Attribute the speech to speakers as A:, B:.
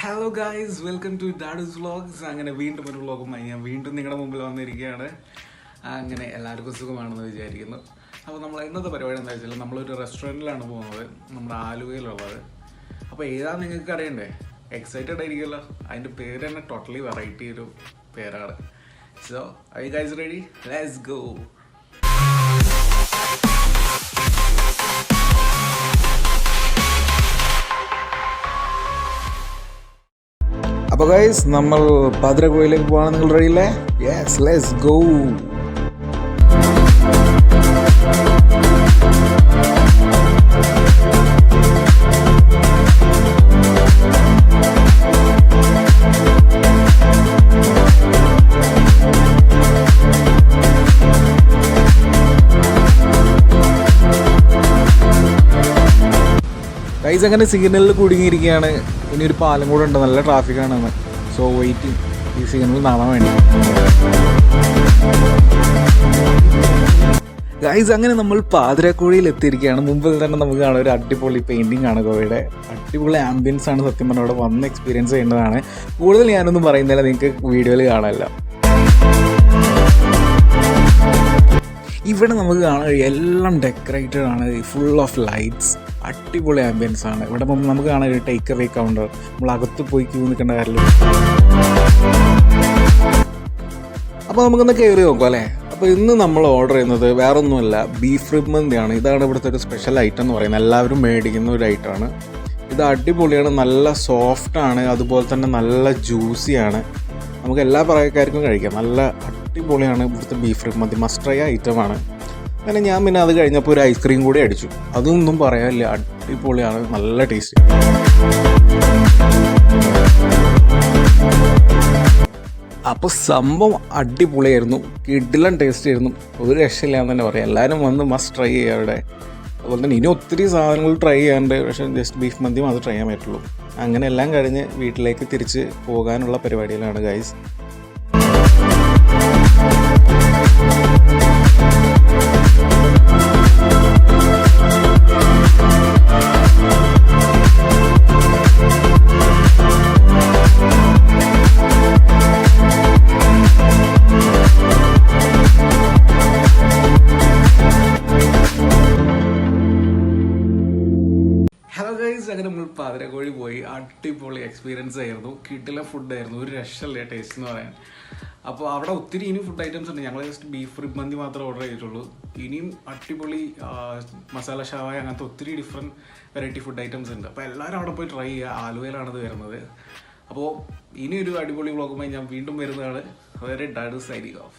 A: Hello guys, welcome to ഡാഡൂസ് vlogs. അങ്ങനെ വീണ്ടും ഒരു വ്ളോഗുമായി ഞാൻ വീണ്ടും നിങ്ങളുടെ മുമ്പിൽ വന്നിരിക്കുകയാണ്. അങ്ങനെ എല്ലാവർക്കും സുഖമാണെന്ന് വിചാരിക്കുന്നു. അപ്പോൾ നമ്മൾ ഇന്നത്തെ പരിപാടി എന്താ വെച്ചാൽ നമ്മളൊരു റെസ്റ്റോറൻറ്റിലാണ് പോകുന്നത്, നമ്മുടെ ആലുവയിലുള്ളത്. അപ്പോൾ ഏതാ നിങ്ങൾക്ക് അറിയണ്ടേ? എക്സൈറ്റഡ് ആയിരിക്കുമല്ലോ. അതിൻ്റെ പേര് തന്നെ ടോട്ടലി വെറൈറ്റി ഒരു പേരാണ്. So I guys ready? Let's go. അപ്പോൾ ഗൈസ്, നമ്മൾ പാതിരക്കോയിലേക്ക് പോകാൻ നിങ്ങൾ റെഡിയല്ലേ? Yes, let's go. ഗൈസ്, അങ്ങനെ സിഗ്നലിൽ കുടുങ്ങിയിരിക്കുകയാണ്. ഇനി ഒരു പാലം കൂടെ ഉണ്ട്, നല്ല ട്രാഫിക്കാണെന്ന്. സോ വെയിറ്റിംഗ് ഈ സിഗ്നൽ കാണാൻ വേണ്ടി. ഗൈസ്, അങ്ങനെ നമ്മൾ പാതിരക്കോഴിയിൽ എത്തിയിരിക്കുകയാണ്. മുമ്പിൽ തന്നെ നമുക്ക് കാണാം ഒരു അടിപൊളി പെയിൻറ്റിംഗ് ആണ് ഗോവയുടെ. അടിപൊളി ആംബിയൻസ് ആണ്. സത്യം പറഞ്ഞാൽ അവിടെ വന്ന് എക്സ്പീരിയൻസ് ചെയ്യേണ്ടതാണ്. കൂടുതൽ ഞാനൊന്നും പറയുന്നില്ല, നിങ്ങൾക്ക് വീഡിയോയിൽ കാണാമല്ലോ. ഇവിടെ നമുക്ക് കാണാം എല്ലാം ഡെക്കറേറ്റഡ് ആണ്, ഫുൾ ഓഫ് ലൈറ്റ്സ്. അടിപൊളി ആംബിയൻസ് ആണ്. ഇവിടെ നമുക്ക് കാണാം ഒരു ടേക്ക് അവേ കൗണ്ടർ. നമ്മൾ അകത്ത് പോയി ക്യൂ നിൽക്കേണ്ട കാര്യമില്ല. അപ്പോൾ നമുക്കൊന്ന് കയറി നോക്കാം അല്ലേ. അപ്പോൾ ഇന്ന് നമ്മൾ ഓർഡർ ചെയ്യുന്നത് വേറെ ഒന്നുമല്ല, ബീഫ് റിബ് മന്തിയാണ്. ഇതാണ് ഇവിടുത്തെ ഒരു സ്പെഷ്യൽ ഐറ്റം എന്ന് പറയുന്നത്. എല്ലാവരും മേടിക്കുന്ന ഒരു ഐറ്റമാണ് ഇത്. അടിപൊളിയാണ്, നല്ല സോഫ്റ്റാണ്, അതുപോലെ തന്നെ നല്ല ജ്യൂസിയാണ്. നമുക്ക് എല്ലാ പ്രായക്കാർക്കും കഴിക്കാം. നല്ല അടിപൊളിയാണ് ഇവിടുത്തെ ബീഫ് റിബ് മന്തി. മസ്റ്റ് ട്രൈ ഐറ്റമാണ്. അങ്ങനെ ഞാൻ പിന്നെ അത് കഴിഞ്ഞപ്പോൾ ഒരു ഐസ്ക്രീം കൂടി അടിച്ചു. അതൊന്നും പറയാനില്ല, അടിപൊളിയാണ്, നല്ല ടേസ്റ്റ്. അപ്പോൾ സംഭവം അടിപൊളിയായിരുന്നു, കിടിലൻ ടേസ്റ്റ് ആയിരുന്നു. ഒരു രക്ഷയില്ല എന്ന് തന്നെ പറയാം. എല്ലാവരും വന്ന് മസ്റ്റ് ട്രൈ ചെയ്യുക അവിടെ. അതുപോലെ തന്നെ ഇനി ഒത്തിരി സാധനങ്ങൾ ട്രൈ ചെയ്യാണ്ട്, പക്ഷേ ജസ്റ്റ് ബീഫ് മന്തി മാത്രമേ ട്രൈ ചെയ്യാൻ പറ്റുള്ളൂ. അങ്ങനെ എല്ലാം കഴിഞ്ഞ് വീട്ടിലേക്ക് തിരിച്ച് പോകാനുള്ള പരിപാടിയിലാണ് ഗൈസ്. ഹലോ ഗൈസ്, അങ്ങനെ നമ്മൾ പാതിരക്കോഴി പോയി. അടിപൊളി എക്സ്പീരിയൻസ് ആയിരുന്നു, കിട്ടില്ല ഫുഡായിരുന്നു, ഒരു രക്ഷയില്ല ടേസ്റ്റ് എന്ന് പറയാൻ. അപ്പോൾ അവിടെ ഒത്തിരി ഇനി ഫുഡ് ഐറ്റംസ് ഉണ്ട്. ഞങ്ങൾ ജസ്റ്റ് ബീഫ് റിബ് മന്തി മാത്രമേ ഓർഡർ ചെയ്തിട്ടുള്ളൂ. ഇനിയും അടിപൊളി മസാല ഷവായ, അങ്ങനത്തെ ഒത്തിരി ഡിഫറെൻറ്റ് വെറൈറ്റി ഫുഡ് ഐറ്റംസ് ഉണ്ട്. അപ്പോൾ എല്ലാവരും അവിടെ പോയി ട്രൈ ചെയ്യുക. ആലുവയിലാണത് വരുന്നത്. അപ്പോൾ ഇനിയൊരു അടിപൊളി വ്ളോഗുമായി ഞാൻ വീണ്ടും വരുന്നതാണ്. വളരെ ഡാഡൂസ് സൈനിങ് ഓഫ്.